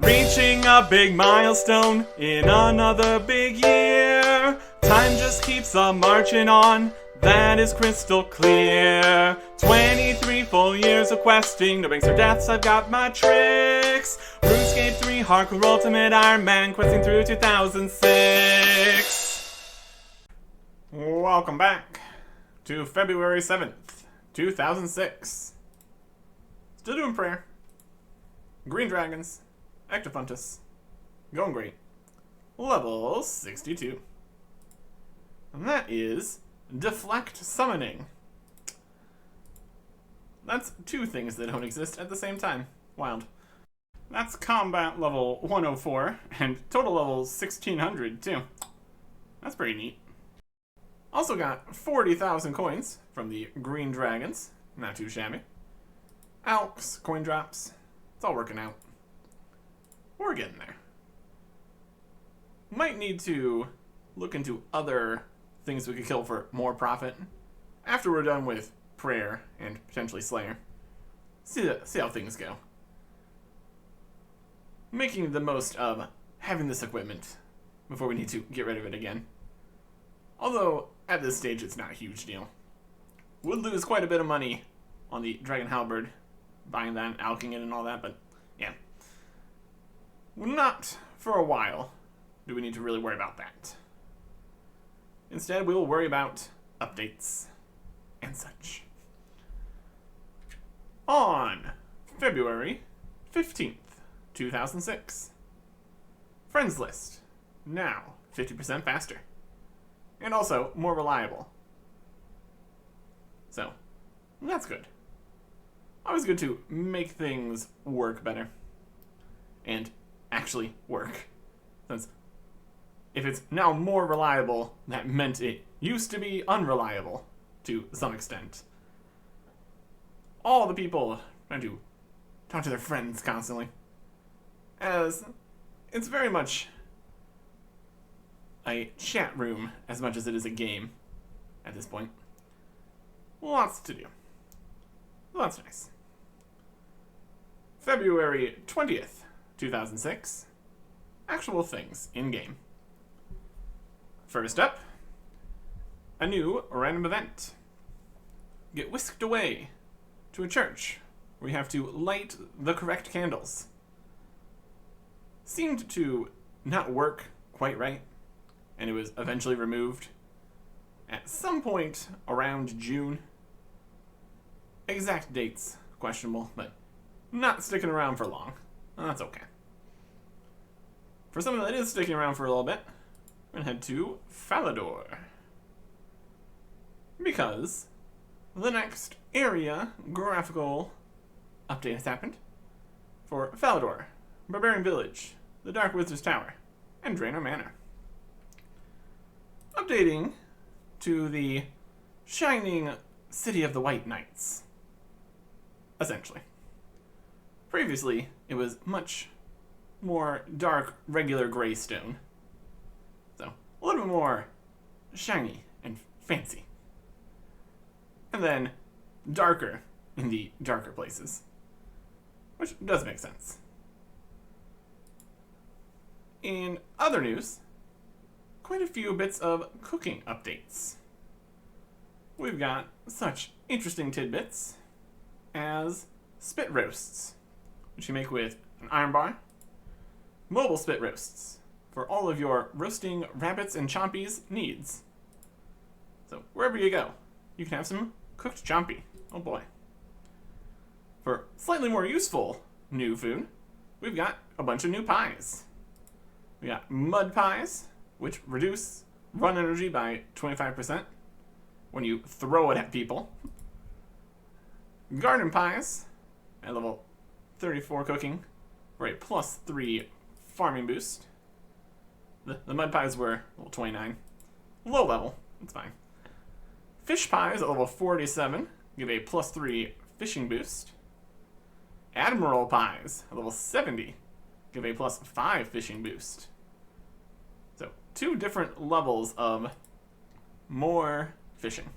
Reaching a big milestone in another big year. Time just keeps on marching on, that is crystal clear. 23 full years of questing, no banks or deaths, I've got my tricks. RuneScape 3 Hardcore Ultimate Ironman, questing through 2006. Welcome back to February 7th, 2006. Still doing prayer. Green dragons. Ectopuntus. Going great. Level 62. And that is Deflect Summoning. That's two things that don't exist at the same time. Wild. That's combat level 104 and total level 1600 too. That's pretty neat. Also got 40,000 coins from the green dragons. Not too shabby. Alks, coin drops. It's all working out. We're getting there. Might need to look into other things we could kill for more profit after we're done with prayer and potentially slayer. See how things go. Making the most of having this equipment before we need to get rid of it again. Although at this stage it's not a huge deal. Would lose quite a bit of money on the Dragon Halberd, buying that and alking it and all that, but yeah. Not for a while do we need to really worry about that. Instead, we will worry about updates and such. On February 15th, 2006. Friends list. Now 50% faster. And also more reliable. So, that's good. Always good to make things work better. And actually work. Since if it's now more reliable, that meant it used to be unreliable to some extent. All the people trying to talk to their friends constantly. As it's very much a chat room as much as it is a game at this point. Lots to do. Well, that's nice. February 20th, 2006. Actual things in-game. First up, a new random event. Get whisked away to a church where you have to light the correct candles. Seemed to not work quite right, and it was eventually removed at some point around June. Exact dates questionable, but not sticking around for long. That's okay. For something that is sticking around for a little bit, we're gonna head to Falador. Because the next area graphical update has happened for Falador, Barbarian Village, the Dark Wizard's Tower, and Draenor Manor. Updating to the shining City of the White Knights, essentially. Previously, it was much more dark, regular gray stone. So, a little bit more shiny and fancy. And then, darker in the darker places. Which does make sense. In other news, quite a few bits of cooking updates. We've got such interesting tidbits as spit roasts, which you make with an iron bar. Mobile spit roasts for all of your roasting rabbits and chompies needs. So wherever you go, you can have some cooked chompy. Oh boy. For slightly more useful new food, we've got a bunch of new pies. We got mud pies, which reduce run energy by 25% when you throw it at people. Garden pies at level 34 cooking for a +3 farming boost. The mud pies were level 29. Low level, that's fine. Fish pies at level 47 give a +3 fishing boost. Admiral pies at level 70 give a +5 fishing boost. So, two different levels of more fishing.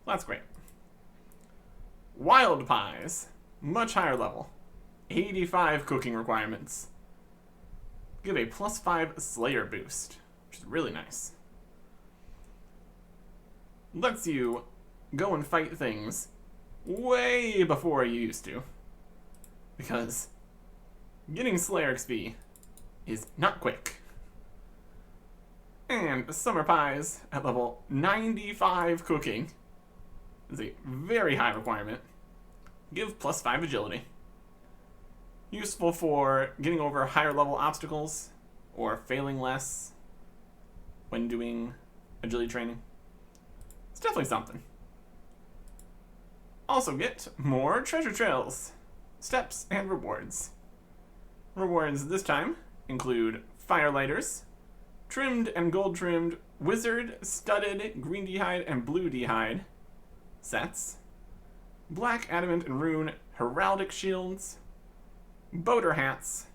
That's great. Wild pies, much higher level. 85 cooking requirements. give a +5 Slayer boost, which is really nice. Lets you go and fight things way before you used to, because getting Slayer XP is not quick. And Summer Pies at level 95 cooking is a very high requirement. Give +5 agility. Useful for getting over higher level obstacles or failing less when doing agility training. It's definitely something. Also get more treasure trails, steps, and rewards. Rewards this time include Firelighters, trimmed and gold trimmed wizard, studded, green d'hide, and blue d'hide sets, black adamant and rune heraldic shields, boater hats,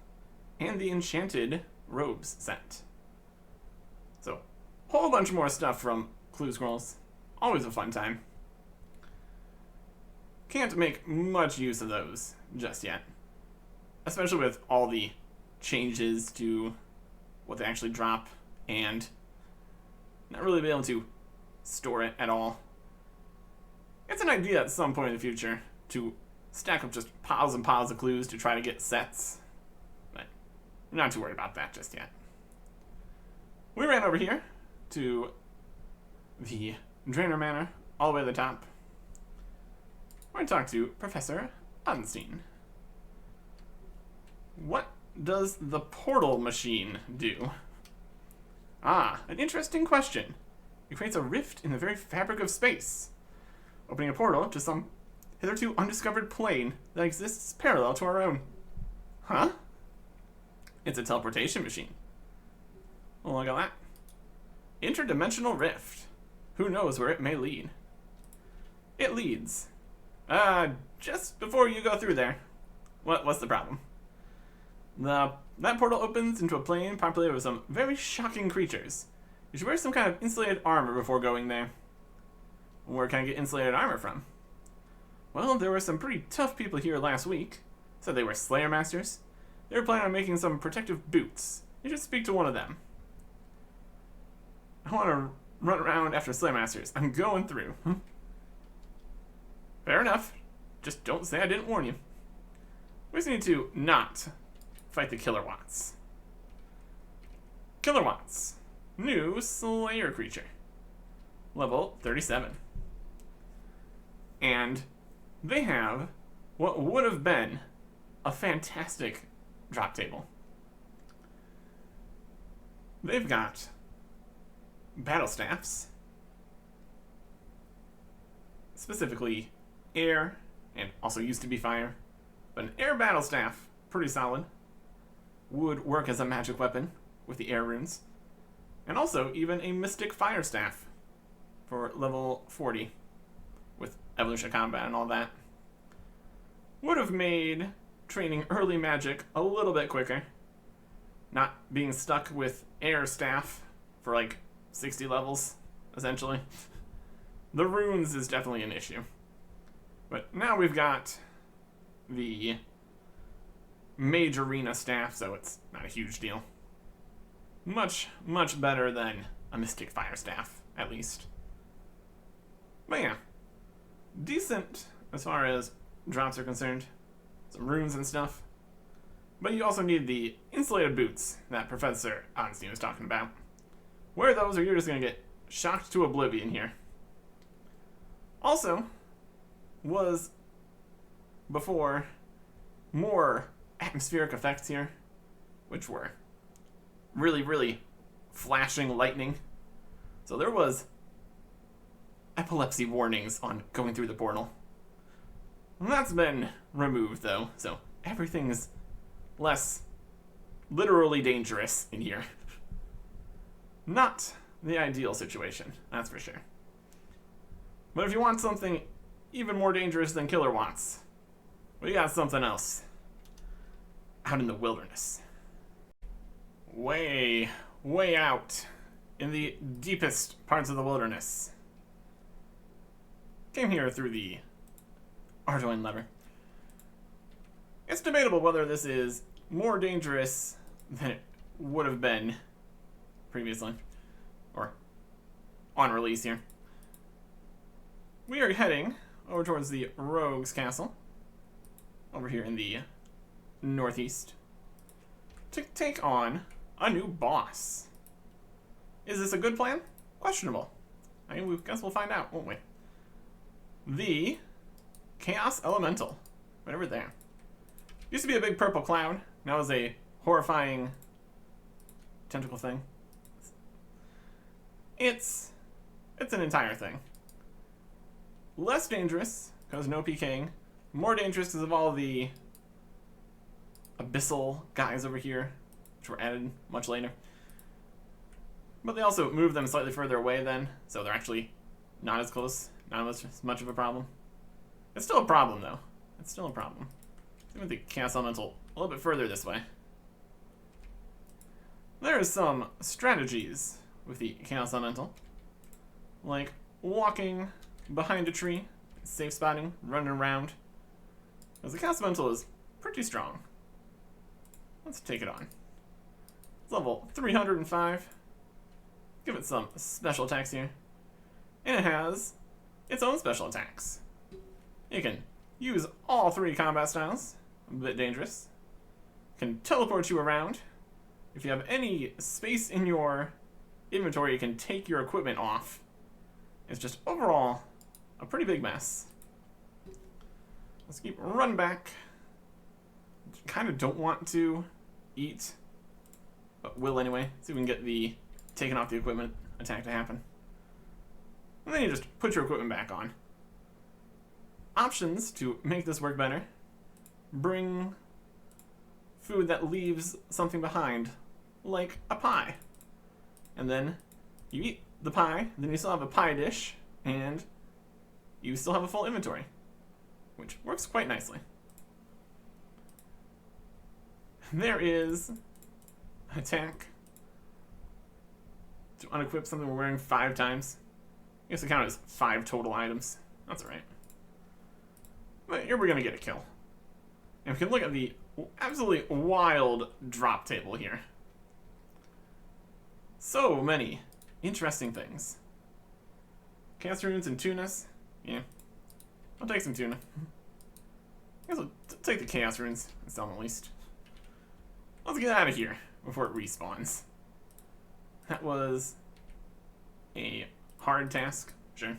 and the enchanted robes set. So, whole bunch more stuff from Clue Scrolls. Always a fun time. Can't make much use of those just yet, especially with all the changes to what they actually drop and not really be able to store it at all. It's an idea at some point in the future to stack up just piles and piles of clues to try to get sets, but I'm not too worried about that just yet. We ran over here to the Drainer Manor, all the way to the top. We're going to talk to Professor Odenstein. What does the portal machine do? Ah, an interesting question. It creates a rift in the very fabric of space, opening a portal to some hitherto undiscovered plane that exists parallel to our own. Huh? It's a teleportation machine. Oh, look at that. Interdimensional rift. Who knows where it may lead? It leads. Just before you go through there. What's the problem? That portal opens into a plane populated with some very shocking creatures. You should wear some kind of insulated armor before going there. Where can I get insulated armor from? Well, there were some pretty tough people here last week. Said they were Slayer Masters. They were planning on making some protective boots. You should speak to one of them. I want to run around after Slayer Masters. I'm going through. Fair enough. Just don't say I didn't warn you. We just need to not fight the Killer Watts. Killer Watts. New Slayer creature. Level 37. And they have what would have been a fantastic drop table. They've got battle staffs, specifically air, and also used to be fire, but an air battle staff, pretty solid, would work as a magic weapon with the air runes, and also even a mystic fire staff for level 40 with evolution combat and all that. Would have made training early magic a little bit quicker, not being stuck with air staff for like 60 levels, essentially. The runes is definitely an issue. But now we've got the mage arena staff, so it's not a huge deal. Much, much better than a mystic fire staff, at least. But yeah, decent as far as drops are concerned. Some runes and stuff. But you also need the insulated boots that Professor Odenstein was talking about. Wear those or you're just going to get shocked to oblivion here. Also, was before more atmospheric effects here, which were really, really flashing lightning. So there was epilepsy warnings on going through the portal. And that's been removed though, so everything's less literally dangerous in here. Not the ideal situation, that's for sure. But if you want something even more dangerous than Killer Watts, we got something else. Out in the wilderness. Way, way out in the deepest parts of the wilderness. Came here through the Ardoin lever. It's debatable whether this is more dangerous than it would have been previously, or on release here. We are heading over towards the Rogue's Castle, over here in the northeast, to take on a new boss. Is this a good plan? Questionable. I guess we'll find out, won't we? The Chaos Elemental, right over there. Used to be a big purple cloud, now is a horrifying tentacle thing. It's an entire thing. Less dangerous, because no PKing. More dangerous because of all the abyssal guys over here, which were added much later. But they also moved them slightly further away then, so they're actually not as close, not as much of a problem. It's still a problem, though. It's still a problem. With the Chaos Elemental a little bit further this way. There are some strategies with the Chaos Elemental, like walking behind a tree, safe spotting, running around. Because the Chaos Elemental is pretty strong. Let's take it on. It's level 305. Give it some special attacks here. And it has its own special attacks. You can use all three combat styles. A bit dangerous. Can teleport you around. If you have any space in your inventory, you can take your equipment off. It's just overall a pretty big mess. Let's keep running back. Kind of don't want to eat, but will anyway. See if we can get the taking off the equipment attack to happen. And then you just put your equipment back on. Options to make this work better. Bring food that leaves something behind, like a pie. And then you eat the pie, then you still have a pie dish, and you still have a full inventory, which works quite nicely. There is attack to unequip something we're wearing 5 times. I guess it counts as 5 total items. That's alright. But here we're going to get a kill. And we can look at the absolutely wild drop table here. So many interesting things. Chaos runes and tunas. Yeah. I'll take some tuna. I guess I'll take the chaos runes and sell them at least. Let's get out of here before it respawns. That was a hard task, sure.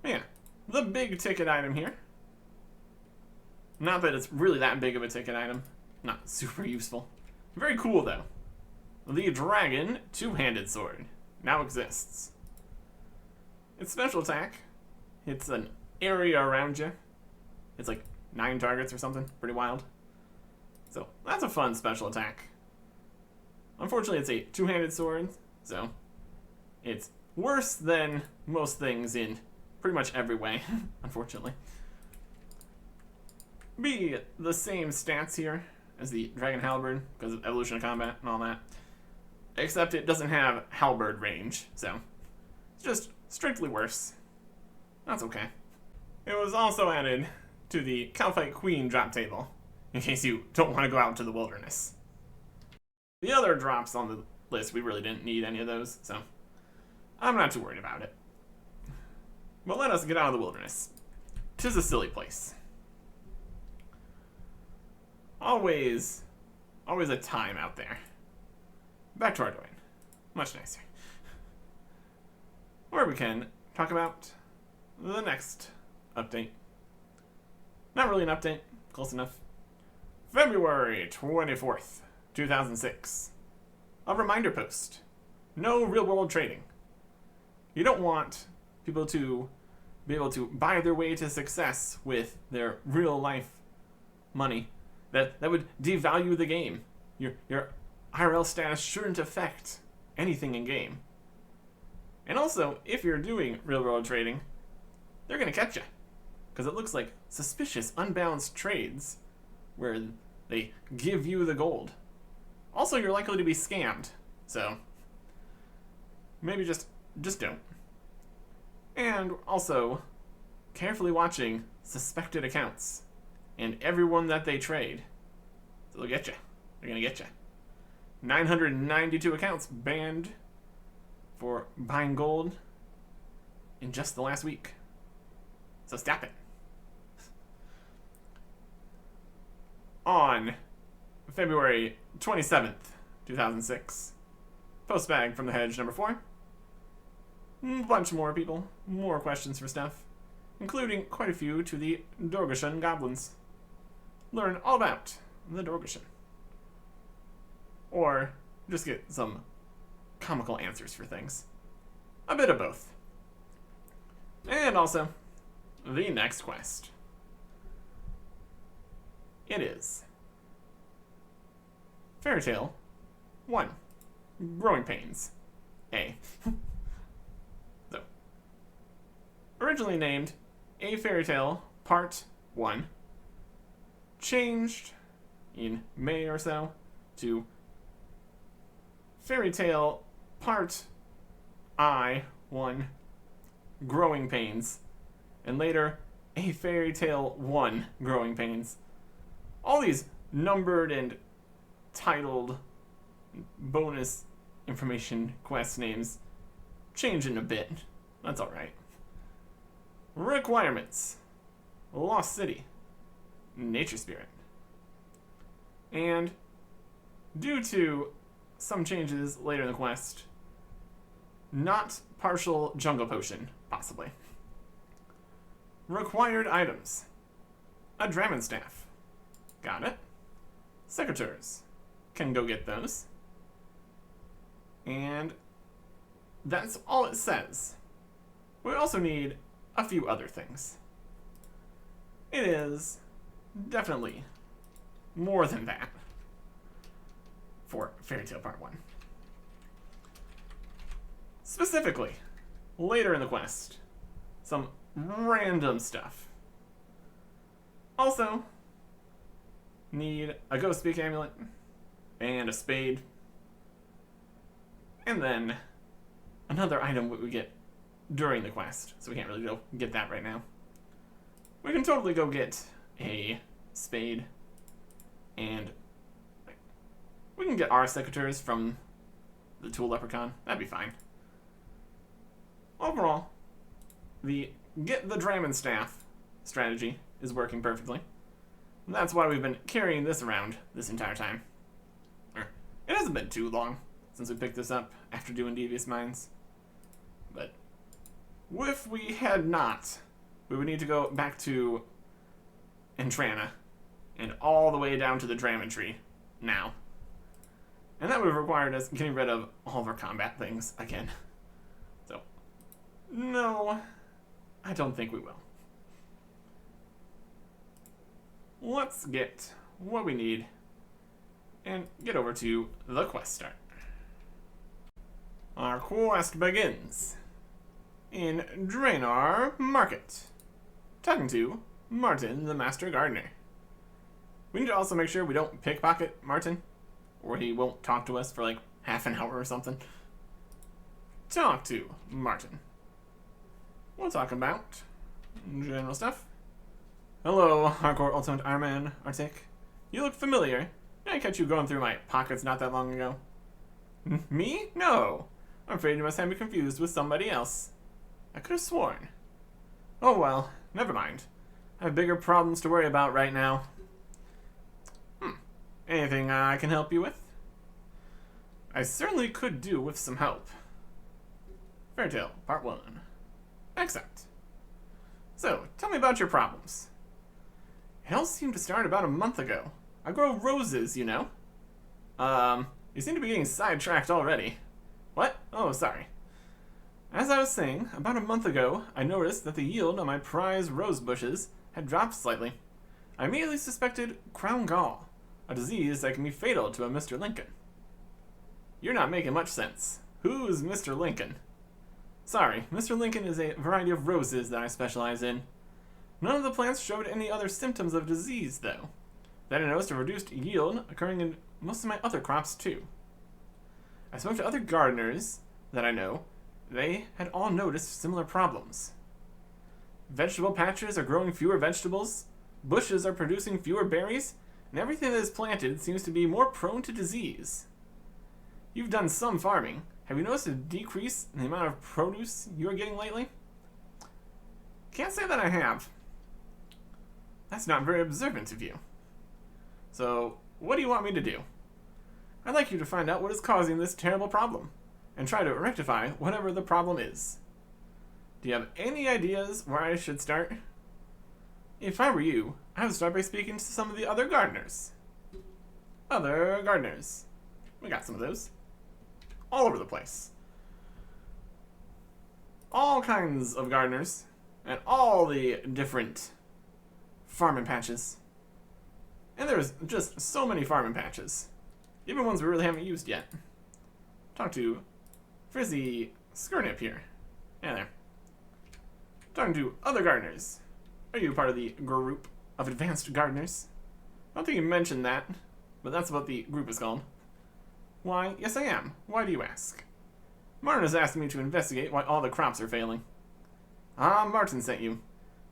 Yeah, the big ticket item here. Not that it's really that big of a ticket item. Not super useful. Very cool, though. The Dragon Two-Handed Sword now exists. Its special attack hits an area around you. It's like 9 targets or something. Pretty wild. So, that's a fun special attack. Unfortunately, it's a two-handed sword, so it's worse than most things in pretty much every way, unfortunately. Be the same stats here as the Dragon Halberd, because of evolution of combat and all that. Except it doesn't have halberd range, so it's just strictly worse. That's okay. It was also added to the Calphite Queen drop table, in case you don't want to go out into the wilderness. The other drops on the list, we really didn't need any of those, so I'm not too worried about it. But let us get out of the wilderness. 'Tis a silly place. Always a time out there. Back to Ardoin. Much nicer. Where we can talk about the next update. Not really an update, close enough. February 24th, 2006. A reminder post. No real-world trading. You don't want people to be able to buy their way to success with their real-life money. That would devalue the game. Your IRL status shouldn't affect anything in-game. And also, if you're doing real-world trading, they're going to catch you. Because it looks like suspicious, unbalanced trades where they give you the gold. Also, you're likely to be scammed. So, maybe just don't. And also, carefully watching suspected accounts and everyone that they trade. So they'll get you. They're going to get you. 992 accounts banned for buying gold in just the last week. So stop it. On February 27th, 2006, post bag from the hedge number 4. A bunch more people, more questions for stuff, including quite a few to the Dorgashan goblins. Learn all about the Dorgashan. Or just get some comical answers for things. A bit of both. And also, the next quest. It is Fairy Tale 1. Growing Pains. A. So, originally named A Fairy Tale Part 1, changed in May or so to Fairy Tale Part I-1, Growing Pains, and later A Fairy Tale 1, Growing Pains. All these numbered and titled bonus information quest names changing a bit. That's alright. Requirements: Lost City, Nature Spirit. And due to some changes later in the quest, not partial jungle potion, possibly. Required items: a Dragon Staff. Got it. Secateurs. Can go get those. And that's all it says. We also need a few other things. It is definitely more than that for Fairy Tale Part 1. Specifically, later in the quest, some random stuff. Also, need a Ghost Speak amulet and a spade. And then another item we get during the quest, so we can't really go get that right now. We can totally go get a spade, and we can get our secateurs from the Tool Leprechaun. That'd be fine. Overall, the get the Dragon Staff strategy is working perfectly. And that's why we've been carrying this around this entire time. It hasn't been too long since we picked this up after doing Devious Mines. But if we had not, we would need to go back to Entrana and all the way down to the Dragon Tree now. And that would have required us getting rid of all of our combat things again. So, no, I don't think we will. Let's get what we need and get over to the quest start. Our quest begins in Draenor Market, talking to Martin, the Master Gardener. We need to also make sure we don't pickpocket Martin, or he won't talk to us for like half an hour or something. Talk to Martin. We'll talk about general stuff. Hello, Hardcore Ultimate Ironman, Artic. You look familiar. Did I catch you going through my pockets not that long ago? Me? No. I'm afraid you must have me confused with somebody else. I could have sworn. Oh well, never mind. I have bigger problems to worry about right now. Anything I can help you with? I certainly could do with some help. Fairy Tale, Part 1. Excellent. So, tell me about your problems. It all seemed to start about a month ago. I grow roses, you know. You seem to be getting sidetracked already. What? Oh, sorry. As I was saying, about a month ago, I noticed that the yield on my prize rose bushes had dropped slightly. I immediately suspected crown gall, a disease that can be fatal to a Mr. Lincoln. You're not making much sense. Who's Mr. Lincoln? Sorry, Mr. Lincoln is a variety of roses that I specialize in. None of the plants showed any other symptoms of disease, though. Then I noticed a reduced yield occurring in most of my other crops, too. I spoke to other gardeners that I know. They had all noticed similar problems. Vegetable patches are growing fewer vegetables, bushes are producing fewer berries, and everything that is planted seems to be more prone to disease. You've done some farming. Have you noticed a decrease in the amount of produce you are getting lately? Can't say that I have. That's not very observant of you. So, what do you want me to do? I'd like you to find out what is causing this terrible problem, and try to rectify whatever the problem is. Do you have any ideas where I should start? If I were you, I would start by speaking to some of the other gardeners. Other gardeners. We got some of those. All over the place. All kinds of gardeners, and all the different farming patches. And there's just so many farming patches. Even ones we really haven't used yet. Talk to Frizzy Skirnip here. Yeah, there. Talking to other gardeners. Are you part of the group of advanced gardeners? I don't think you mentioned that, but that's what the group is called. Why, yes I am. Why do you ask? Martin has asked me to investigate why all the crops are failing. Ah, Martin sent you.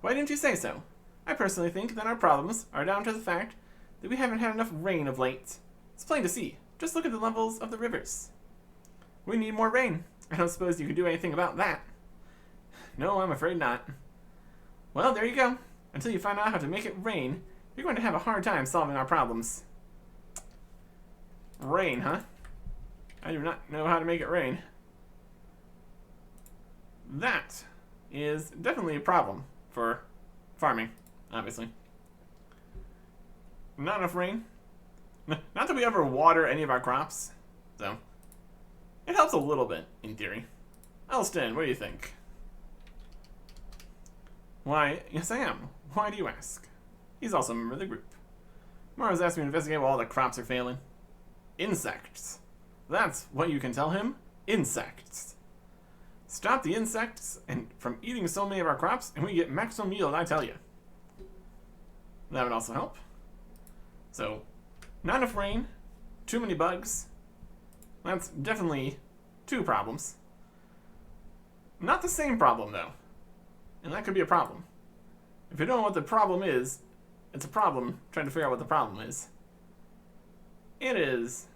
Why didn't you say so? I personally think that our problems are down to the fact that we haven't had enough rain of late. It's plain to see. Just look at the levels of the rivers. We need more rain. I don't suppose you can do anything about that. No, I'm afraid not. Well, there you go. Until you find out how to make it rain, you're going to have a hard time solving our problems. Rain, huh? I do not know how to make it rain. That is definitely a problem for farming, obviously. Not enough rain. Not that we ever water any of our crops, so it helps a little bit, in theory. Elston, what do you think? Why, yes I am. Why do you ask? He's also a member of the group. Mara's asked me to investigate why all the crops are failing. Insects. That's what you can tell him? Insects. Stop the insects and from eating so many of our crops, and we get maximum yield, I tell you. That would also help. So, not enough rain, too many bugs. That's definitely two problems. Not the same problem, though. And that could be a problem. If you don't know what the problem is, it's a problem trying to figure out what the problem is. It is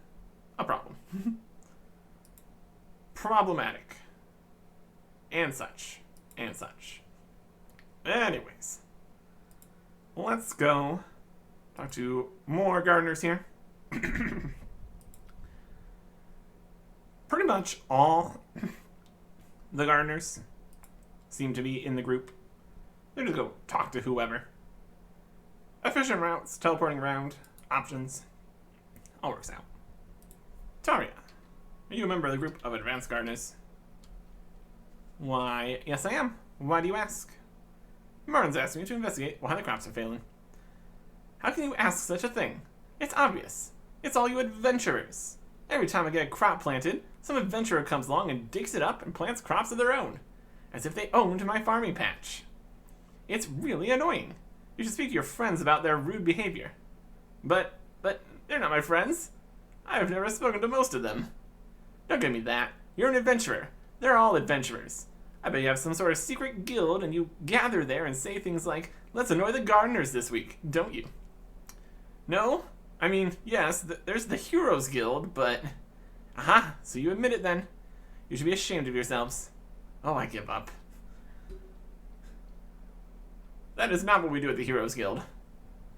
a problem. Problematic. And such. And such. Anyways. Let's go talk to more gardeners here. Pretty much all the gardeners seem to be in the group. They just go talk to whoever. Efficient routes, teleporting around, options. All works out. Taria, are you a member of the group of advanced gardeners? Why, yes I am. Why do you ask? Martin's asked me to investigate why the crops are failing. How can you ask such a thing? It's obvious. It's all you adventurers. Every time I get a crop planted, some adventurer comes along and digs it up and plants crops of their own, as if they owned my farming patch. It's really annoying. You should speak to your friends about their rude behavior. But they're not my friends. I've never spoken to most of them. Don't give me that. You're an adventurer. They're all adventurers. I bet you have some sort of secret guild and you gather there and say things like, let's annoy the gardeners this week, don't you? No? I mean, yes, there's the Heroes Guild, but... Aha, so you admit it then. You should be ashamed of yourselves. Oh, I give up. That is not what we do at the Heroes Guild.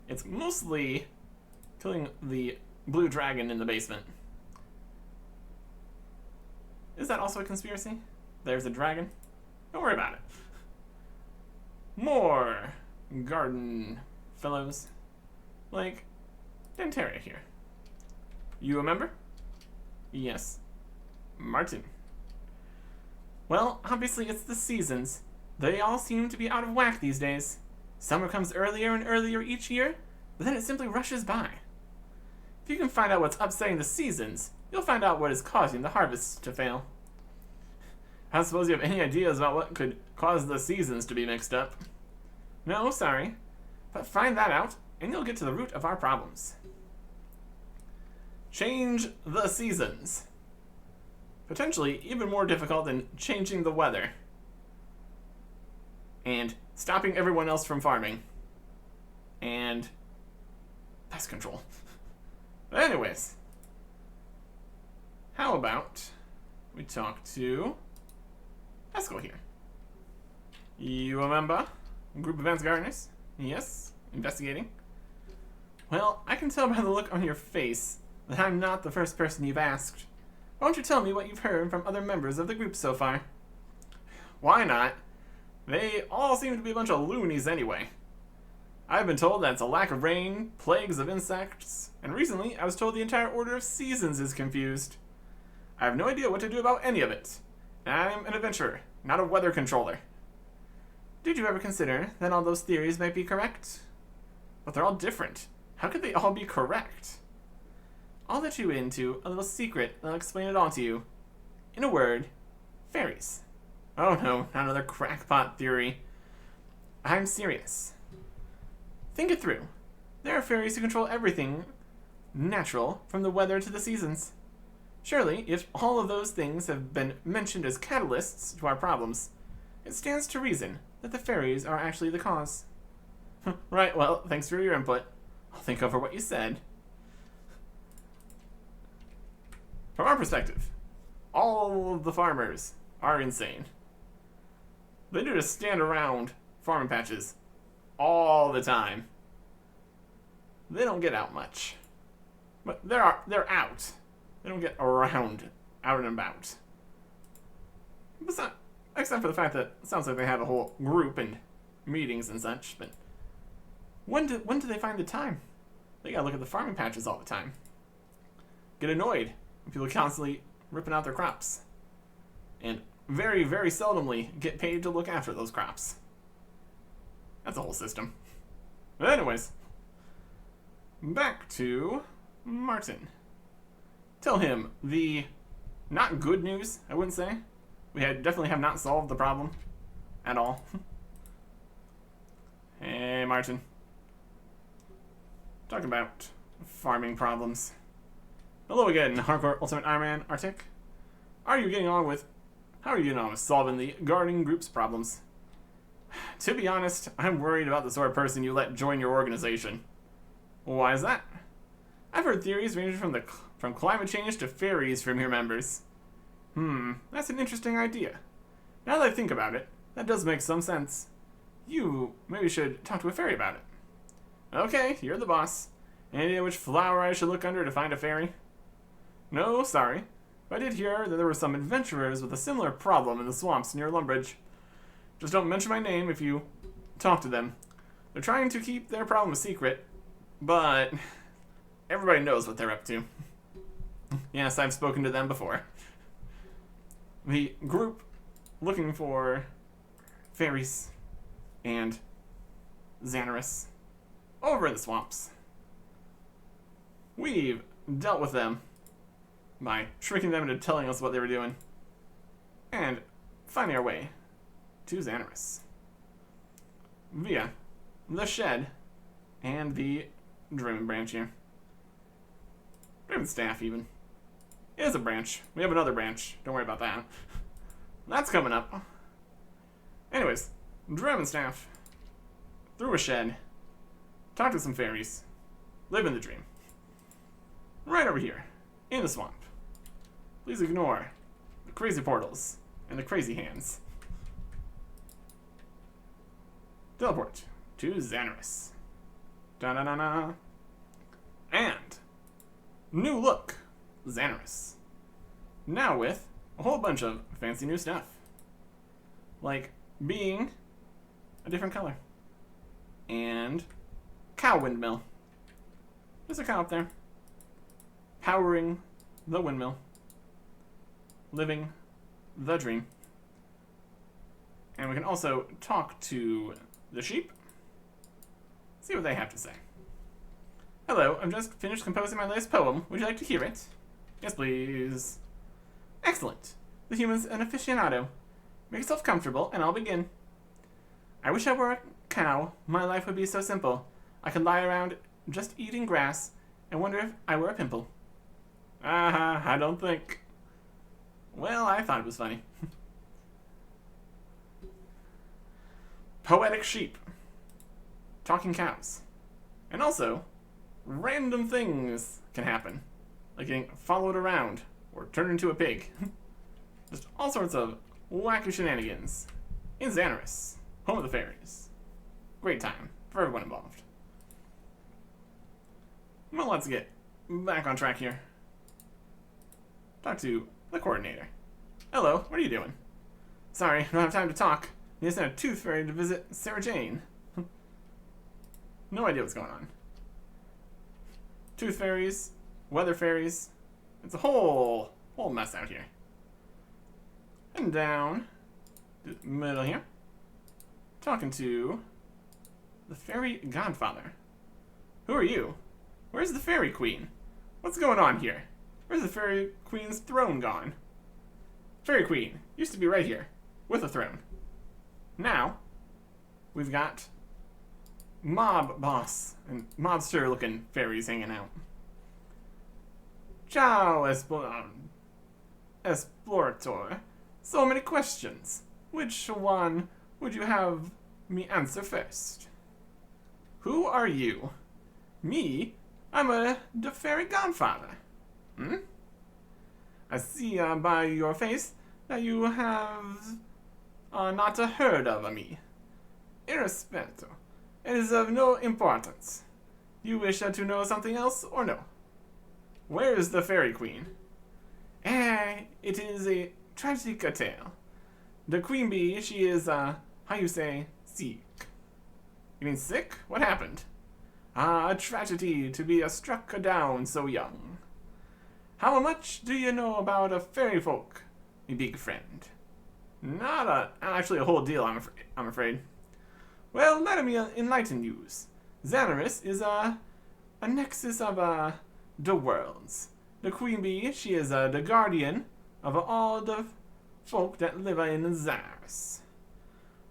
It's mostly killing the blue dragon in the basement. Is that also a conspiracy? There's a dragon? Don't worry about it. More garden fellows. Like Dentaria here. You a member? Yes. Martin. Well, obviously it's the seasons. They all seem to be out of whack these days. Summer comes earlier and earlier each year, but then it simply rushes by. If you can find out what's upsetting the seasons, you'll find out what is causing the harvests to fail. I don't suppose you have any ideas about what could cause the seasons to be mixed up. No, sorry. But find that out, and you'll get to the root of our problems. Change the seasons. Potentially even more difficult than changing the weather. And stopping everyone else from farming. And pest control. But anyways. how about we talk to Esco here? You a member? Group of Ants Gardeners? Yes, investigating. Well, I can tell by the look on your face that I'm not the first person you've asked. Why don't you tell me what you've heard from other members of the group so far? Why not? They all seem to be a bunch of loonies anyway. I've been told that it's a lack of rain, plagues of insects, and recently I was told the entire order of seasons is confused. I have no idea what to do about any of it. I'm an adventurer, not a weather controller. Did you ever consider that all those theories might be correct? But they're all different. How could they all be correct? I'll let you into a little secret and I'll explain it all to you. In a word, fairies. Oh no, not another crackpot theory. I'm serious. Think it through. There are fairies who control everything natural, from the weather to the seasons. Surely, if all of those things have been mentioned as catalysts to our problems, it stands to reason that the fairies are actually the cause. Right, well, thanks for your input. I'll think over what you said. From our perspective, all of the farmers are insane. They do just stand around farming patches all the time. They don't get out much. But they're out. They don't get around, out and about. Except for the fact that it sounds like they have a whole group and meetings and such, but when do they find the time? They gotta look at the farming patches all the time. Get annoyed when people are constantly ripping out their crops. And very, very seldomly get paid to look after those crops. That's a whole system. But anyways, back to Martin. Tell him the not good news, I wouldn't say. We definitely have not solved the problem at all. Hey, Martin. Talk about farming problems. Hello again, Hardcore Ultimate Ironman Artic. How are you getting on with solving the gardening group's problems? To be honest, I'm worried about the sort of person you let join your organization. Why is that? I've heard theories ranging from climate change to fairies from your members. That's an interesting idea. Now that I think about it, that does make some sense. You maybe should talk to a fairy about it. Okay, you're the boss. Any idea which flower I should look under to find a fairy? No, sorry. But I did hear that there were some adventurers with a similar problem in the swamps near Lumbridge. Just don't mention my name if you talk to them. They're trying to keep their problem a secret, but everybody knows what they're up to. Yes, I've spoken to them before. The group looking for fairies and Xanaris over in the swamps. We've dealt with them by tricking them into telling us what they were doing and finding our way to Xanaris via the shed and the Draven branch here. Draven staff, even. It is a branch. We have another branch. Don't worry about that. That's coming up. Anyways, Draven staff. Through a shed. Talk to some fairies. Live in the dream. Right over here. In the swamp. Please ignore the crazy portals and the crazy hands. Teleport to Xanaris. Da-da-da-da. And new look, Xanaris. Now with a whole bunch of fancy new stuff. Like being a different color. And cow windmill. There's a cow up there. Powering the windmill. Living the dream. And we can also talk to the sheep. See what they have to say. Hello, I've just finished composing my latest poem. Would you like to hear it? Yes, please. Excellent. The human's an aficionado. Make yourself comfortable, and I'll begin. I wish I were a cow. My life would be so simple. I could lie around just eating grass and wonder if I were a pimple. I don't think. Well, I thought it was funny. Poetic sheep. Talking cows. And also, random things can happen. Like getting followed around or turn into a pig. Just all sorts of wacky shenanigans in Xanaris, home of the fairies. Great time for everyone involved. Well, let's get back on track here. Talk to the coordinator. Hello, what are you doing? Sorry, I don't have time to talk. You just sent a tooth fairy to visit Sarah Jane. No idea what's going on. Tooth fairies, weather fairies. It's a whole mess out here. And down the middle here. Talking to the fairy godfather. Who are you? Where's the fairy queen? What's going on here? Where's the fairy queen's throne gone? Fairy queen used to be right here with a throne. Now, we've got mob boss and mobster looking fairies hanging out. Ciao, Explorator. So many questions. Which one would you have me answer first? Who are you? Me? I'm the fairy godfather. I see by your face that you have not heard of me. Irrespective. It is of no importance. You wish to know something else or no? Where is the fairy queen? It is a tragic tale. The queen bee, she is, how you say, sick. You mean sick? What happened? A tragedy to be struck down so young. How much do you know about a fairy folk, me big friend? Not actually a whole deal, I'm afraid. Well, let me enlighten you. Xanaris is a nexus of the worlds. The queen bee, she is the guardian of all the folk that live in Xanaris.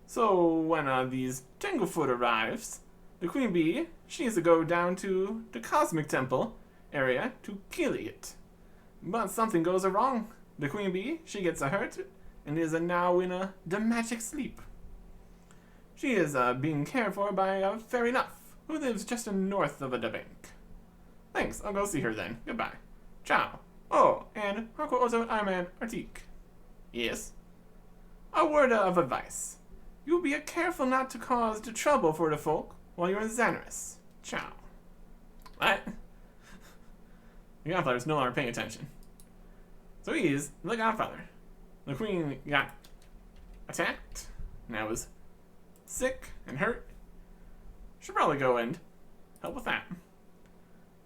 So when these Tanglefoot arrives, the queen bee, she needs to go down to the Cosmic Temple area to kill it. But something goes wrong. The queen bee, she gets hurt and is now in the magic sleep. She is being cared for by Fairy Nuff, who lives just north of the bank. Thanks, I'll go see her then. Goodbye. Ciao. Oh, and Harco Ozo Ironman Artic. Yes? A word of advice. You be careful not to cause the trouble for the folk while you're in Xanaris. Ciao. What? The Godfather's no longer paying attention. So he is the Godfather. The Queen got attacked, now is sick and hurt. Should probably go and help with that.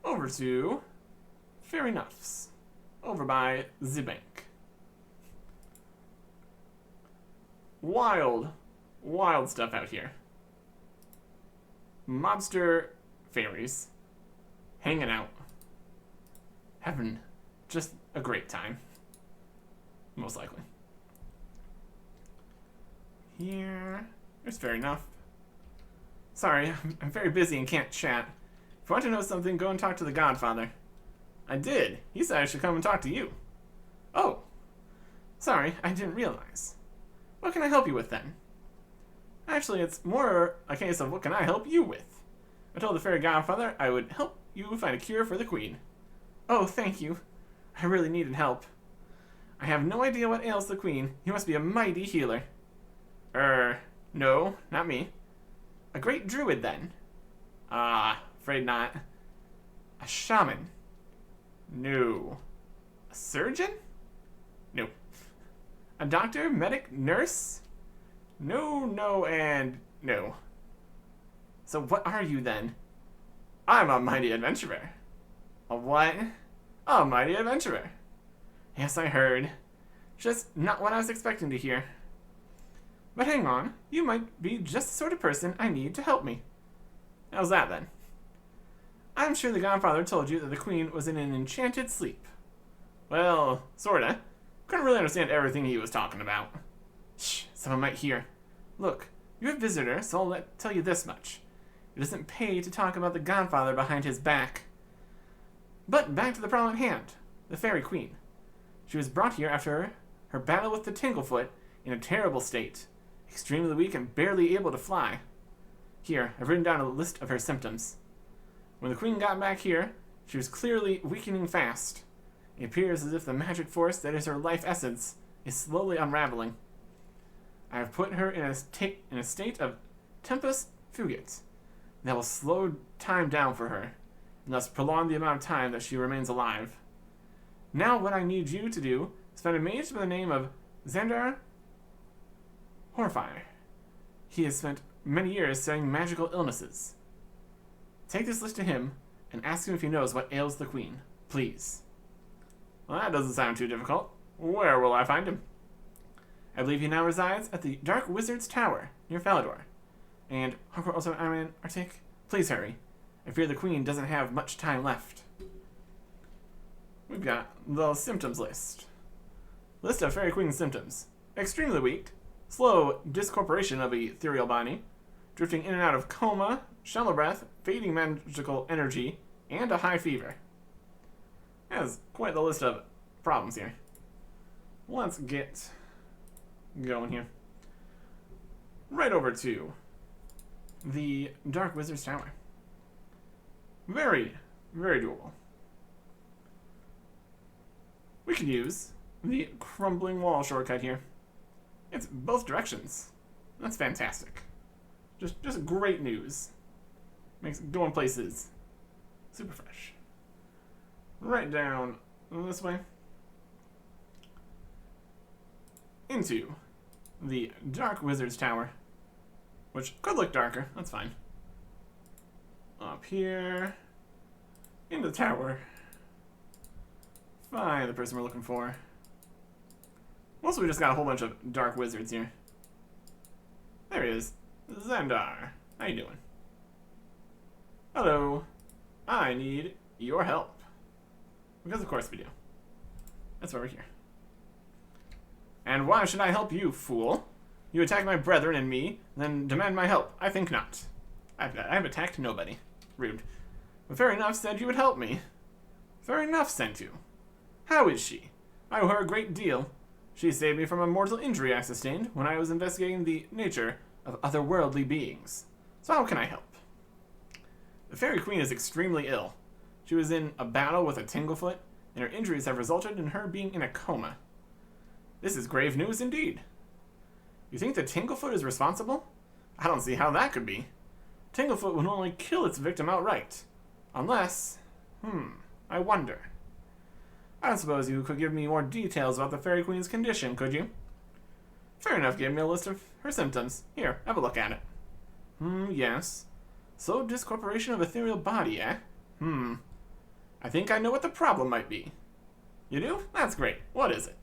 Over to Fairy Nuffs, over by the bank. Wild stuff out here. Mobster fairies hanging out, having just a great time, most likely. Here, there's Fairy Nuff. Sorry, I'm very busy and can't chat. If you want to know something, go and talk to the Godfather. I did. He said I should come and talk to you. Oh, sorry, I didn't realize. What can I help you with then? Actually, it's more a case of what can I help you with. I told the Fairy Godfather I would help you find a cure for the Queen. Oh, thank you. I really needed help. I have no idea what ails the Queen. You must be a mighty healer. No, not me. A great druid, then? Afraid not. A shaman? No. A surgeon? No. A doctor, medic, nurse? No, and no. So what are you, then? I'm a mighty adventurer. A what? A mighty adventurer. Yes, I heard. Just not what I was expecting to hear. But hang on, you might be just the sort of person I need to help me. How's that, then? I'm sure the Godfather told you that the Queen was in an enchanted sleep. Well, sorta. Couldn't really understand everything he was talking about. Shh, someone might hear. Look, you're a visitor, so I'll tell you this much. It doesn't pay to talk about the Godfather behind his back. But back to the problem at hand, the Fairy Queen. She was brought here after her battle with the Tanglefoot in a terrible state, extremely weak and barely able to fly. Here, I've written down a list of her symptoms. When the Queen got back here, she was clearly weakening fast, It appears as if the magic force that is her life essence is slowly unraveling. I have put her in a state of tempus fugit that will slow time down for her, and thus prolong the amount of time that she remains alive. Now what I need you to do is find a mage by the name of Xandar Horfire. He has spent many years studying magical illnesses. Take this list to him and ask him if he knows what ails the queen. Please. Well, that doesn't sound too difficult. Where will I find him? I believe he now resides at the Dark Wizard's Tower, near Falador. And, also Ironman, Artic, please hurry. I fear the queen doesn't have much time left. We've got the symptoms list. List of Fairy Queen's symptoms. Extremely weak, slow discorporation of ethereal body, drifting in and out of coma, shallow breath, fading magical energy, and a high fever. That's quite the list of problems here. Let's get going here. Right over to the Dark Wizard's Tower. Very, very doable. We can use the crumbling wall shortcut here. It's both directions. That's fantastic. Just great news. Makes going places super fresh. Right down this way. Into the Dark Wizard's Tower, which could look darker. That's fine. Up here. Into the tower. Find the person we're looking for. Mostly we just got a whole bunch of dark wizards here. There he is. Xandar. How you doing? Hello. I need your help. Because of course we do. That's why we're here. And why should I help you, fool? You attack my brethren and me, then demand my help. I think not. I've attacked nobody. Rude. But Fair Enough said you would help me. Fair Enough sent you. How is she? I owe her a great deal. She saved me from a mortal injury I sustained when I was investigating the nature of otherworldly beings. So how can I help? The Fairy Queen is extremely ill. She was in a battle with a Tinglefoot, and her injuries have resulted in her being in a coma. This is grave news indeed. You think the Tinglefoot is responsible? I don't see how that could be. Tinglefoot would only kill its victim outright. Unless... I wonder. I don't suppose you could give me more details about the Fairy Queen's condition, could you? Fair Enough gave me a list of her symptoms. Here, have a look at it. Yes. Slow discorporation of ethereal body, eh? I think I know what the problem might be. You do? That's great. What is it?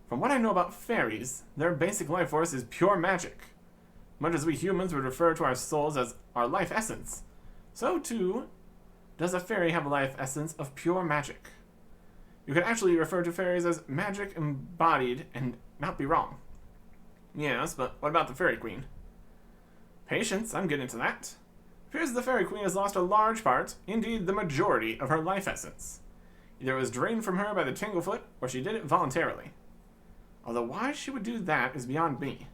From what I know about fairies, their basic life force is pure magic. Much as we humans would refer to our souls as our life essence, so too does a fairy have a life essence of pure magic. You could actually refer to fairies as magic embodied and not be wrong. Yes, but what about the Fairy Queen? Patience, I'm getting to that. It appears the Fairy Queen has lost a large part, indeed the majority, of her life essence. Either it was drained from her by the Tinglefoot, or she did it voluntarily. Although why she would do that is beyond me.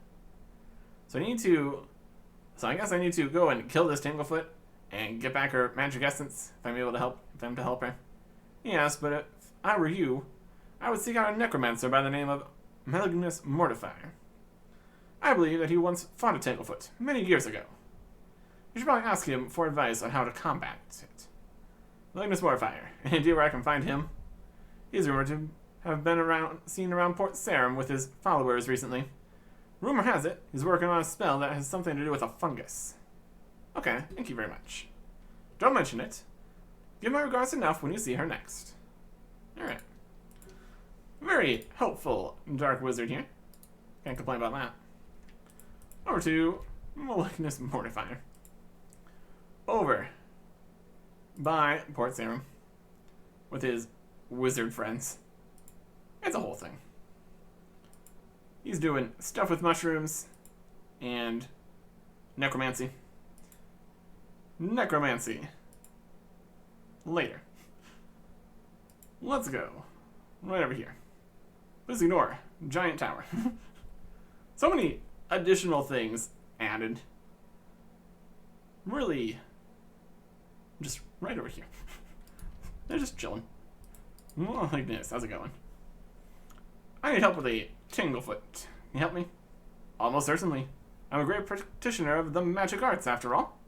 So I guess I need to go and kill this Tinglefoot and get back her magic essence if I'm able to help them to help her. Yes, but if I were you, I would seek out a necromancer by the name of Malignus Mortifier. I believe that he once fought a Tinglefoot many years ago. You should probably ask him for advice on how to combat it. Malignus Mortifier, any idea where I can find him? He's rumored to have been seen around Port Sarum with his followers recently. Rumor has it he's working on a spell that has something to do with a fungus. Okay, thank you very much. Don't mention it. Give my regards enough when you see her next. Alright. Very helpful Dark Wizard here. Can't complain about that. Over to Malignus Mortifier. Over by Port Sarum with his wizard friends. It's a whole thing. He's doing stuff with mushrooms and necromancy. Necromancy. Later. Let's go. Right over here. Please ignore giant tower. So many additional things added. Really, just right over here. They're just chilling. Oh, Ignis, how's it going? I need help with a Tanglefoot. Can you help me? Almost certainly. I'm a great practitioner of the magic arts, after all.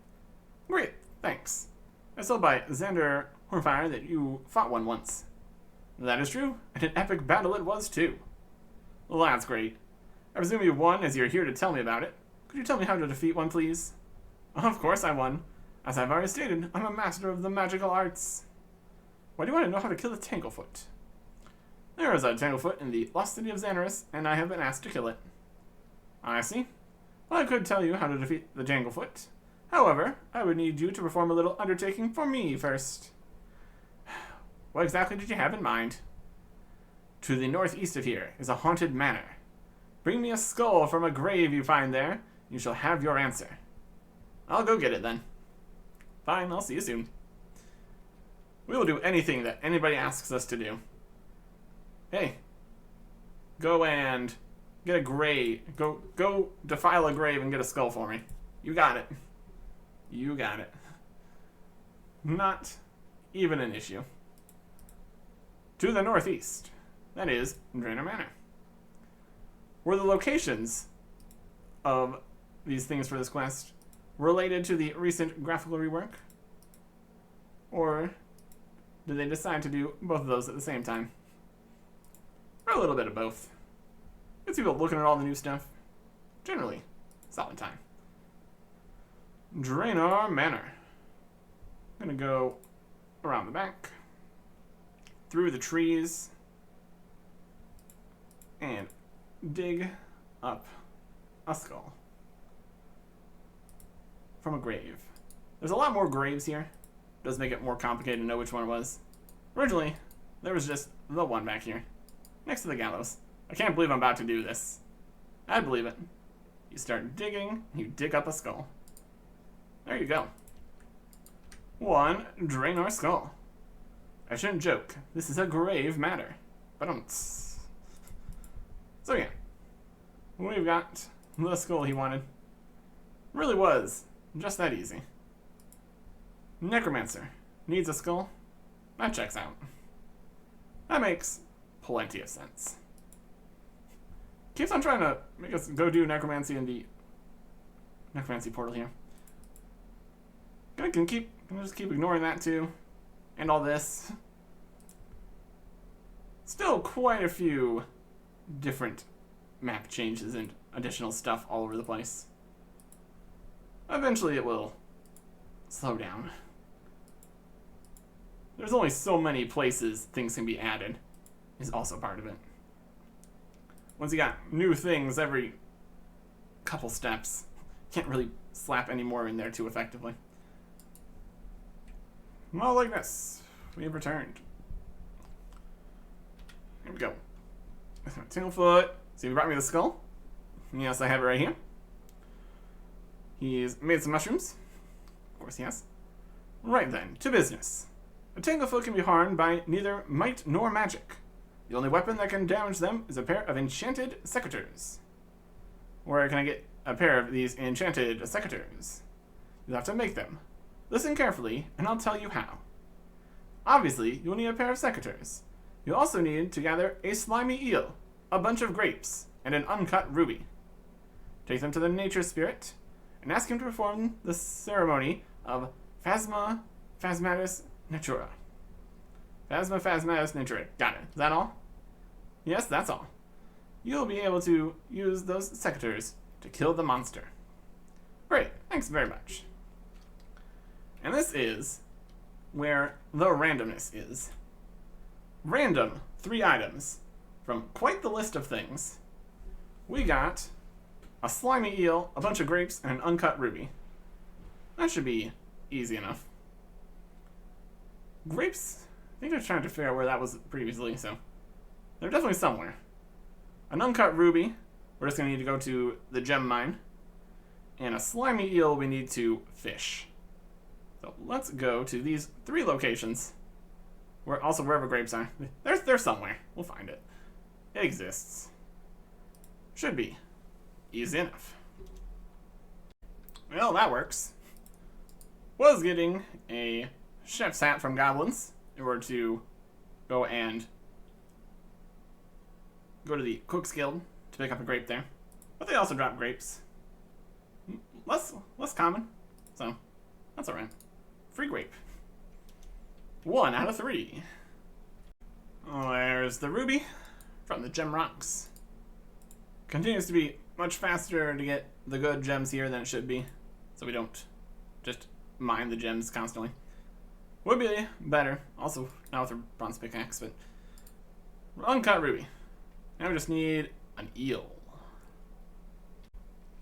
Great, thanks. I saw by Xander Hornfire that you fought one once. That is true, and an epic battle it was, too. Well, that's great. I presume you won, as you're here to tell me about it. Could you tell me how to defeat one, please? Of course I won. As I've already stated, I'm a master of the magical arts. Why do you want to know how to kill a Tanglefoot? There is a Tanglefoot in the lost city of Xanaris, and I have been asked to kill it. I see. Well, I could tell you how to defeat the Tanglefoot. However, I would need you to perform a little undertaking for me first. What exactly did you have in mind? To the northeast of here is a haunted manor. Bring me a skull from a grave you find there, and you shall have your answer. I'll go get it then. Fine, I'll see you soon. We will do anything that anybody asks us to do. Hey, go and get a grave. Go defile a grave and get a skull for me. You got it. You got it. Not even an issue. To the northeast. That is Draenor Manor. Were the locations of these things for this quest related to the recent graphical rework? Or did they decide to do both of those at the same time? Or a little bit of both. It's people looking at all the new stuff. Generally, solid time. Draenor Manor. I'm gonna go around the back, through the trees, and dig up a skull from a grave. There's a lot more graves here. It does make it more complicated to know which one it was. Originally, there was just the one back here, next to the gallows. I can't believe I'm about to do this. I believe it. You start digging, you dig up a skull. There you go. One Draenor skull. I shouldn't joke. This is a grave matter. But so yeah. We've got the skull he wanted. Really was just that easy. Necromancer. Needs a skull? That checks out. That makes plenty of sense. Keeps on trying to make us go do necromancy in the necromancy portal here. Can just keep ignoring that too. And all this. Still quite a few different map changes and additional stuff all over the place. Eventually it will slow down. There's only so many places things can be added, is also part of it. Once you got new things every couple steps, can't really slap any more in there too effectively. Well, like this, we have returned. Here we go. Tanglefoot. So he brought me the skull. Yes, I have it right here. He's made some mushrooms. Of course he has. Right then, to business. A Tanglefoot can be harmed by neither might nor magic. The only weapon that can damage them is a pair of enchanted secateurs. Where can I get a pair of these enchanted secateurs? You'll have to make them. Listen carefully, and I'll tell you how. Obviously, you'll need a pair of secateurs. You'll also need to gather a slimy eel, a bunch of grapes, and an uncut ruby. Take them to the nature spirit, and ask him to perform the ceremony of Phasma Phasmatis Natura. Phasma Phasmatis Natura. Got it. Is that all? Yes, that's all. You'll be able to use those secateurs to kill the monster. Great. Thanks very much. And this is where the randomness is. Random 3 items from quite the list of things. We got a slimy eel, a bunch of grapes, and an uncut ruby. That should be easy enough. Grapes, I think I was trying to figure out where that was previously, so they're definitely somewhere. An uncut ruby, we're just going to need to go to the gem mine. And a slimy eel we need to fish. So let's go to these 3 locations. Wherever grapes are. They're somewhere. We'll find it. It exists. Should be easy enough. Well, that works. Was getting a chef's hat from goblins in order to go to the Cook's Guild to pick up a grape there. But they also drop grapes. Less common, so that's alright. Free grape. 1 out of 3. Oh, there's the ruby from the gem rocks. Continues to be much faster to get the good gems here than it should be, so we don't just mine the gems constantly. Would be better, also now with a bronze pickaxe, but uncut ruby. Now we just need an eel.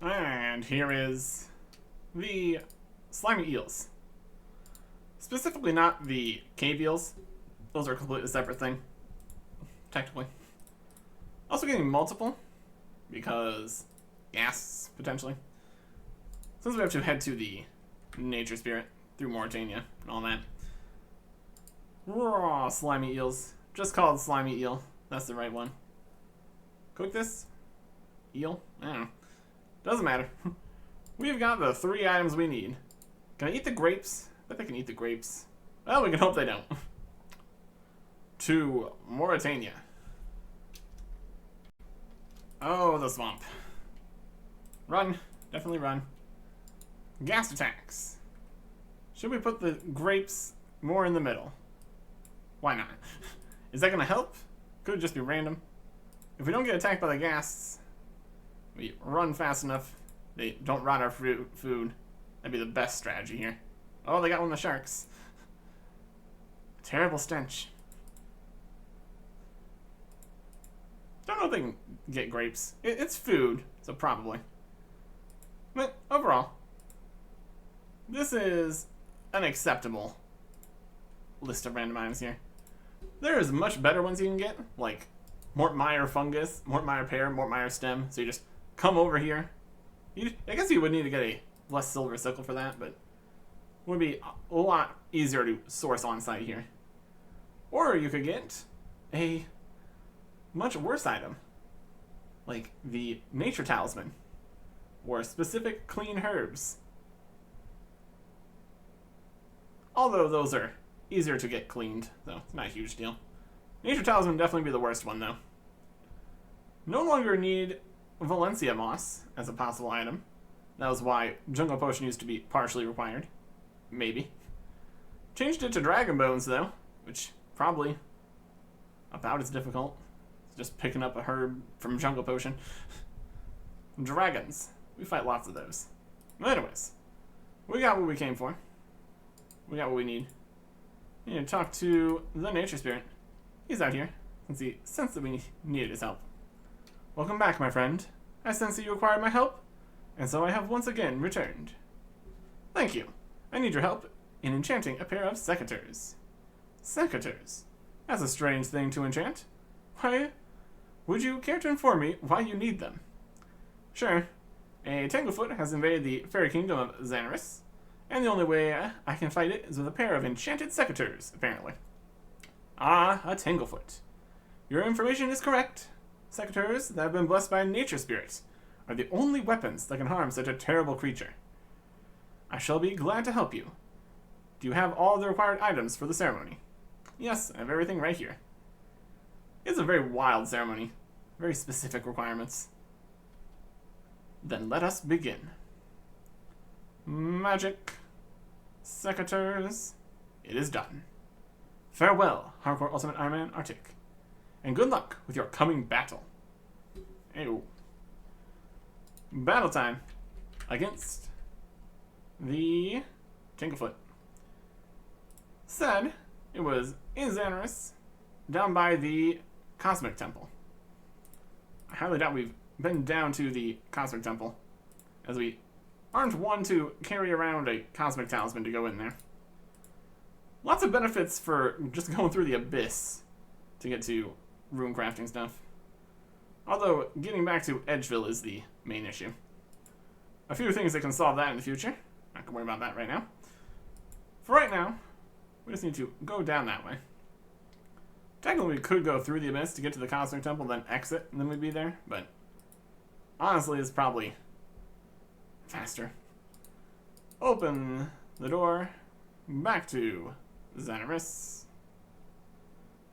And here is the slimy eels. Specifically not the cave eels. Those are a completely separate thing, technically. Also getting multiple, because gas, potentially. Since we have to head to the nature spirit through Mauritania and all that. Raw slimy eels. Just called slimy eel. That's the right one. Cook this? Eel? I don't know. Doesn't matter. We've got the 3 items we need. Can I eat the grapes? I bet they can eat the grapes. Well, we can hope they don't. To Mauritania. Oh, the swamp. Run. Definitely run. Gas attacks. Should we put the grapes more in the middle? Why not? Is that going to help? Could it just be random? If we don't get attacked by the gas, we run fast enough, they don't rot our food. That'd be the best strategy here. Oh, they got one of the sharks. Terrible stench. Don't know if they can get grapes. It's food, so probably. But overall, this is an acceptable list of random items here. There is much better ones you can get, like Mortmeyer fungus, Mortmeyer pear, Mortmeyer stem. So you just come over here. I guess you would need to get a less silver sickle for that, but it would be a lot easier to source on site here. Or you could get a much worse item, like the nature talisman, or specific clean herbs. Although those are easier to get cleaned, so it's not a huge deal. Nature talisman would definitely be the worst one, though. No longer need Valencia moss as a possible item. That was why jungle potion used to be partially required. Maybe. Changed it to dragon bones, though, which probably about as difficult. It's just picking up a herb from jungle potion. Dragons. We fight lots of those. But anyways, we got what we came for. We got what we need. We need to talk to the nature spirit. He's out here, since he sensed that we needed his help. Welcome back, my friend. I sense that you required my help, and so I have once again returned. Thank you. I need your help in enchanting a pair of secateurs. Secateurs? That's a strange thing to enchant. Why, would you care to inform me why you need them? Sure. A Tanglefoot has invaded the fairy kingdom of Xanaris, and the only way I can fight it is with a pair of enchanted secateurs, apparently. Ah, a Tanglefoot. Your information is correct. Secateurs that have been blessed by nature spirits are the only weapons that can harm such a terrible creature. I shall be glad to help you. Do you have all the required items for the ceremony? Yes, I have everything right here. It's a very wild ceremony. Very specific requirements. Then let us begin. Magic. Secateurs. It is done. Farewell, Hardcore Ultimate Ironman Artic. And good luck with your coming battle. Ew. Battle time. Against the Tanglefoot. Said it was in Xanaris, down by the Cosmic Temple. I highly doubt we've been down to the Cosmic Temple, as we aren't one to carry around a Cosmic Talisman to go in there. Lots of benefits for just going through the abyss to get to rune crafting stuff. Although, getting back to Edgeville is the main issue. A few things that can solve that in the future. Not gonna worry about that right now. For right now, we just need to go down that way. Technically, we could go through the abyss to get to the Cosmic Temple, then exit, and then we'd be there, but honestly, it's probably faster. Open the door back to Xanaris.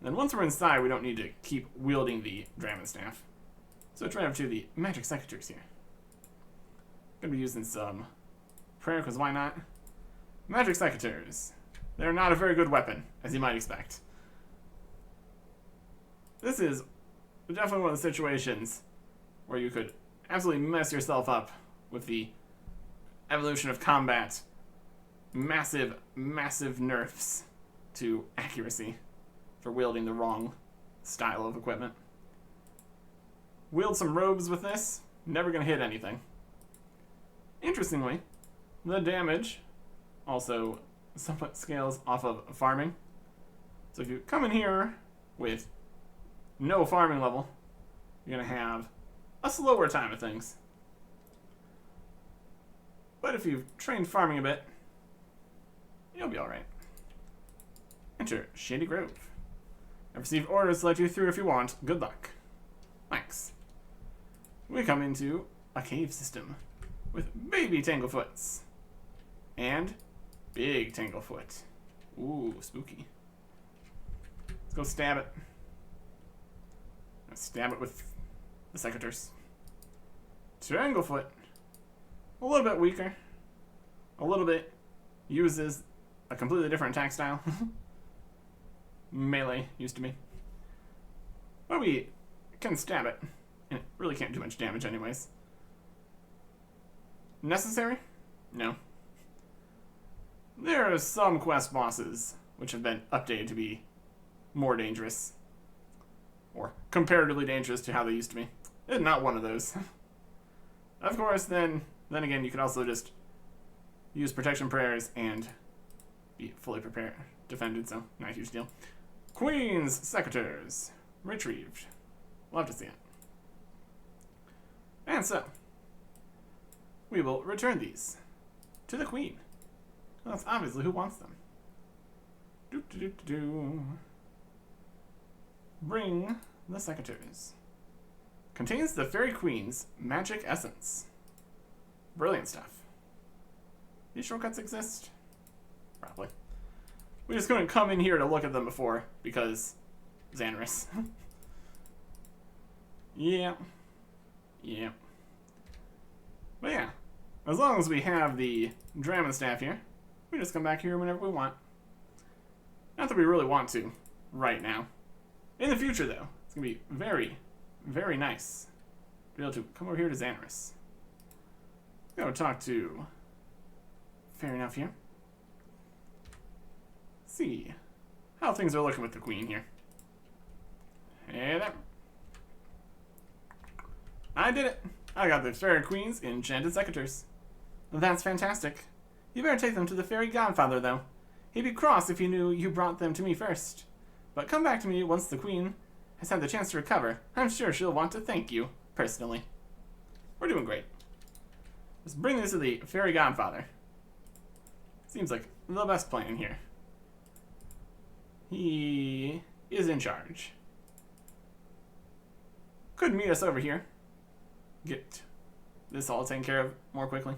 Then once we're inside, we don't need to keep wielding the Dragon Staff. So let's right over to the magic secateurs here. Gonna be using some prayer, because why not? Magic secateurs. They're not a very good weapon, as you might expect. This is definitely one of the situations where you could absolutely mess yourself up with the evolution of combat. Massive, massive nerfs to accuracy for wielding the wrong style of equipment. Wield some robes with this, never gonna hit anything. Interestingly, the damage also somewhat scales off of farming. So if you come in here with no farming level, you're gonna have a slower time of things. But if you've trained farming a bit, you'll be alright. Enter Shady Grove. I've received orders to let you through if you want. Good luck. Thanks. We come into a cave system with baby Tanglefoots and big Tanglefoot. Ooh, spooky. Let's go stab it. Let's stab it with the secateurs. Tanglefoot. A little bit weaker. A little bit uses a completely different attack style. Melee used to be. But we can stab it. And it really can't do much damage anyways. Necessary? No. There are some quest bosses which have been updated to be more dangerous. Or comparatively dangerous to how they used to be. It's not one of those. Of course, then again, you could also just use protection prayers and be fully prepared, defended, so not a huge deal. Queen's Secateurs. Retrieved. Love to see it. And so, we will return these to the Queen. Well, that's obviously who wants them. Bring the Secateurs. Contains the Fairy Queen's magic essence. Brilliant stuff. These shortcuts exist? Probably. We just couldn't come in here to look at them before, because Xanaris. Yeah. Yeah. But yeah, as long as we have the Dragon Staff here, we just come back here whenever we want. Not that we really want to, right now. In the future, though, it's going to be very, very nice to be able to come over here to Xanaris. Go talk to Fair Enough here. See how things are looking with the Queen here. Hey there. I did it. I got the Fairy Queen's enchanted secateurs. That's fantastic. You better take them to the Fairy Godfather, though. He'd be cross if he knew you brought them to me first. But come back to me once the Queen has had the chance to recover. I'm sure she'll want to thank you, personally. We're doing great. Let's bring this to the Fairy Godfather. Seems like the best plan here. He is in charge. Could meet us over here. Get this all taken care of more quickly.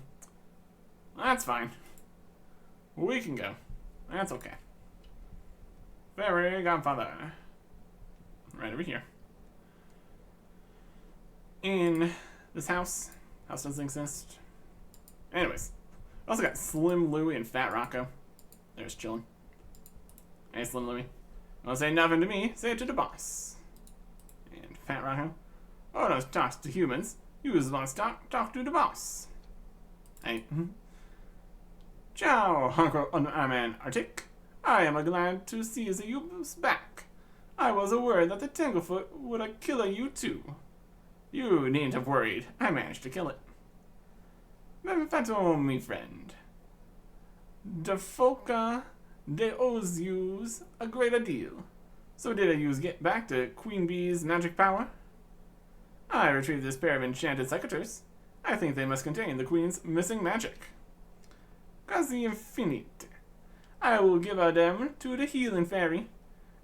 That's fine. We can go. That's okay. Fairy Godfather. Right over here. In this house. House doesn't exist. Anyways. Also got Slim Louie and Fat Rocco. They're just chilling. Hey, Slim Louie. Don't say nothing to me. Say it to the boss. And Fat Rocco. Oh, no, talk to humans. You just want to talk to the boss. Hey. Ciao, Uncle Ironman Artic. I am glad to see you back. I was worried that the Tanglefoot would have killed you too. You needn't have worried. I managed to kill it. Benefacto, me friend. The folka they owes yous a great deal. So did I use get back to Queen Bee's magic power? I retrieved this pair of enchanted secateurs. I think they must contain the Queen's missing magic. Quasi infinite. I will give them to the healing fairy.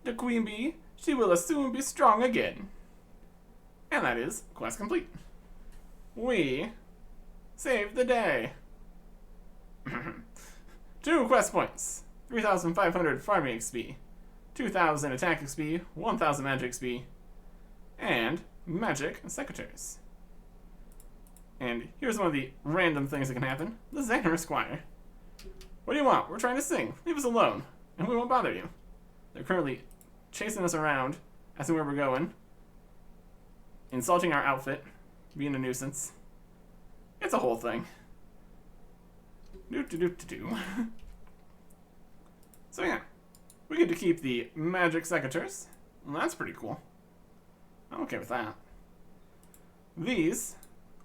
The Queen Bee, she will soon be strong again. And that is quest complete. We saved the day. 2 quest points, 3,500 farming XP, 2,000 attack XP, 1,000 magic XP, and magic secateurs. And here's one of the random things that can happen. The Xanner Squire. What do you want? We're trying to sing. Leave us alone, and we won't bother you. They're currently chasing us around, asking where we're going, insulting our outfit, being a nuisance. It's a whole thing. Do. So yeah, we get to keep the magic secateurs. Well, that's pretty cool. I'm okay with that. These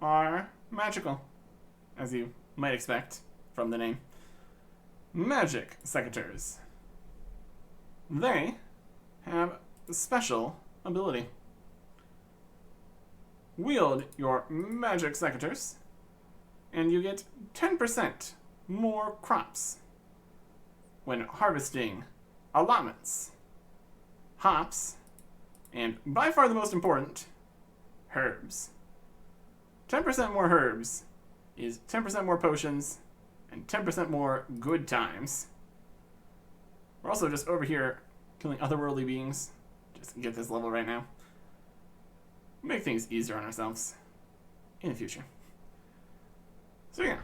are magical, as you might expect from the name. Magic secateurs. They have a special ability. Wield your magic secateurs, and you get 10% more crops when harvesting allotments, hops, and by far the most important, herbs. 10% more herbs is 10% more potions and 10% more good times. We're also just over here killing otherworldly beings. Just get this level right now. Make things easier on ourselves in the future. So yeah,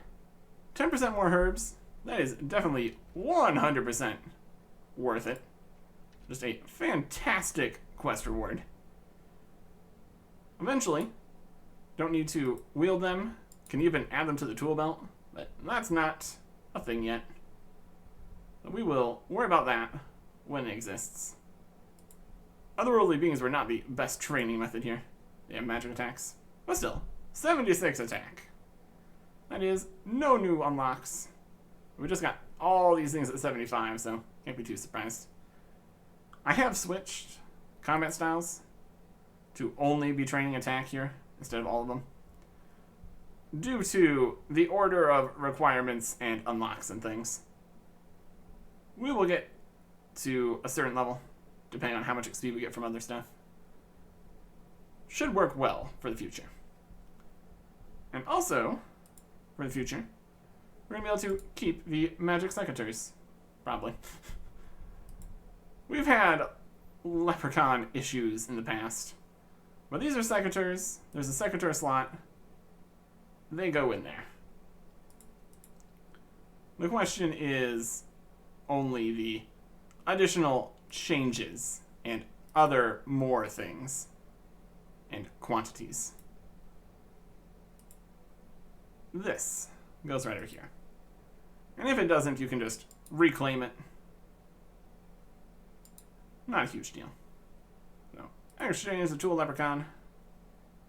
10% more herbs. That is definitely 100% worth it. Just a fantastic quest reward. Eventually, don't need to wield them. Can even add them to the tool belt, but that's not a thing yet. But we will worry about that when it exists. Otherworldly beings were not the best training method here. They have magic attacks, but still, 76 attack. That is no new unlocks. We just got all these things at 75, so can't be too surprised. I have switched combat styles to only be training attack here instead of all of them, due to the order of requirements and unlocks and things. We will get to a certain level, depending on how much XP we get from other stuff. Should work well for the future. And also, for the future, we're going to be able to keep the magic secateurs. Probably. We've had leprechaun issues in the past. But these are secateurs. There's a secateur slot. They go in there. The question is only the additional changes and other more things and quantities. This goes right over here. And if it doesn't, you can just reclaim it. Not a huge deal. So, exchange the tool leprechaun.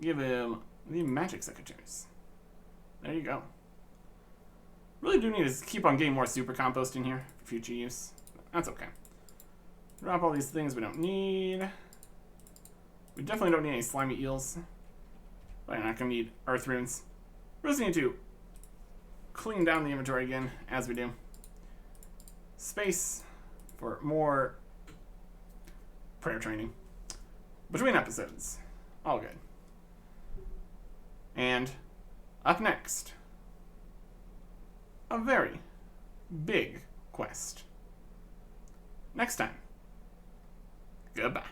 Give him the magic secateurs. There you go. Really do need to keep on getting more super compost in here for future use. That's okay. Drop all these things we don't need. We definitely don't need any slimy eels. But we're not going to need earth runes. We just need to clean down the inventory again, as we do. Space for more prayer training. Between episodes. All good. And up next, a very big quest. Next time. Goodbye.